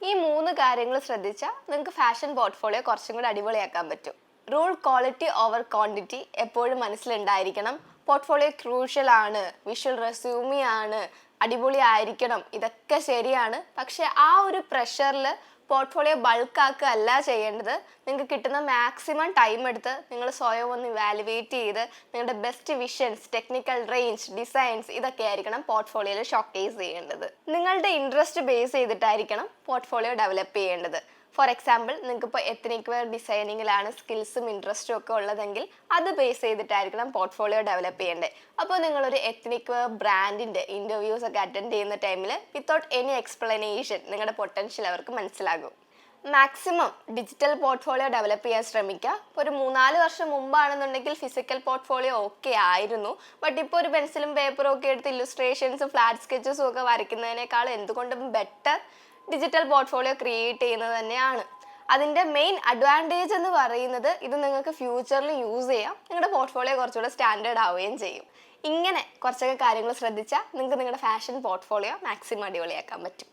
ഈ 3 കാര്യങ്ങൾ ശ്രദ്ധിച്ചാൽ നിങ്ങൾക്ക് ഫാഷൻ പോർട്ട്ഫോളിയോ കുറച്ചും കൂടി അടിപൊളിയാക്കാൻ പറ്റും. റൂൾ ക്വാളിറ്റി ഓവർ ക്വാണ്ടിറ്റി എപ്പോഴും മനസ്സിലുണ്ടായിരിക്കണം. പോർട്ട്ഫോളിയോ ക്രൂഷ്യൽ ആണ്, വിഷ്വൽ റെസ്യൂമി ആണ്, അടിപൊളി ആയിരിക്കണം, ഇതൊക്കെ ശരിയാണ്. പക്ഷെ ആ ഒരു പ്രഷറിൽ പോർട്ട്ഫോളിയോ ബൾക്കാക്കുക അല്ല ചെയ്യേണ്ടത്. നിങ്ങൾക്ക് കിട്ടുന്ന മാക്സിമം ടൈം എടുത്ത് നിങ്ങൾ സ്വയം ഒന്ന് ഇവാലുവേറ്റ് ചെയ്ത് നിങ്ങളുടെ best visions, technical range, designs ഇതൊക്കെ ആയിരിക്കണം പോർട്ട്ഫോളിയോയിൽ ഷോക്കേസ് ചെയ്യേണ്ടത്. നിങ്ങളുടെ ഇൻട്രസ്റ്റ് ബേസ് ചെയ്തിട്ടായിരിക്കണം പോർട്ട്ഫോളിയോ ഡെവലപ്പ് ചെയ്യേണ്ടത്. ഫോർ എക്സാമ്പിൾ, നിങ്ങൾക്കിപ്പോൾ എത്നിക് വെയർ ഡിസൈനിങ്ങിലാണ് സ്കിൽസും ഇൻട്രസ്റ്റും ഒക്കെ ഉള്ളതെങ്കിൽ അത് ബേസ് ചെയ്തിട്ടായിരിക്കണം പോർട്ട്ഫോളിയോ ഡെവലപ്പ് ചെയ്യേണ്ടത്. അപ്പോൾ നിങ്ങളൊരു എത്നിക് വെയർ ബ്രാൻഡിൻ്റെ ഇൻ്റർവ്യൂസ് ഒക്കെ അറ്റൻഡ് ചെയ്യുന്ന ടൈമിൽ വിത്തൗട്ട് എനി എക്സ്പ്ലനേഷൻ നിങ്ങളുടെ പൊട്ടൻഷ്യൽ അവർക്ക് മനസ്സിലാകും. മാക്സിമം ഡിജിറ്റൽ പോർട്ട്ഫോളിയോ ഡെവലപ്പ് ചെയ്യാൻ ശ്രമിക്കുക. ഇപ്പോൾ ഒരു 3-4 വർഷം മുമ്പാണെന്നുണ്ടെങ്കിൽ ഫിസിക്കൽ പോർട്ട്ഫോളിയോ ഓക്കെ ആയിരുന്നു. ബട്ട് ഇപ്പോൾ ഒരു പെൻസിലും പേപ്പറും ഒക്കെ എടുത്ത് ഇല്ലുസ്ട്രേഷൻസും ഫ്ലാറ്റ് സ്കെച്ചസും ഒക്കെ വരയ്ക്കുന്നതിനേക്കാൾ എന്തുകൊണ്ടും ബെറ്റർ ഡിജിറ്റൽ പോർട്ട്ഫോളിയോ ക്രിയേറ്റ് ചെയ്യുന്നത് തന്നെയാണ്. അതിൻ്റെ മെയിൻ അഡ്വാൻറ്റേജ് എന്ന് പറയുന്നത് ഇത് നിങ്ങൾക്ക് ഫ്യൂച്ചറിൽ യൂസ് ചെയ്യാം, നിങ്ങളുടെ പോർട്ട്ഫോളിയോ കുറച്ചുകൂടെ സ്റ്റാൻഡേർഡ് ആവുകയും ചെയ്യും. ഇങ്ങനെ കുറച്ചൊക്കെ കാര്യങ്ങൾ ശ്രദ്ധിച്ചാൽ നിങ്ങൾക്ക് നിങ്ങളുടെ ഫാഷൻ പോർട്ട്ഫോളിയോ മാക്സിമം അടിപൊളിയാക്കാൻ പറ്റും.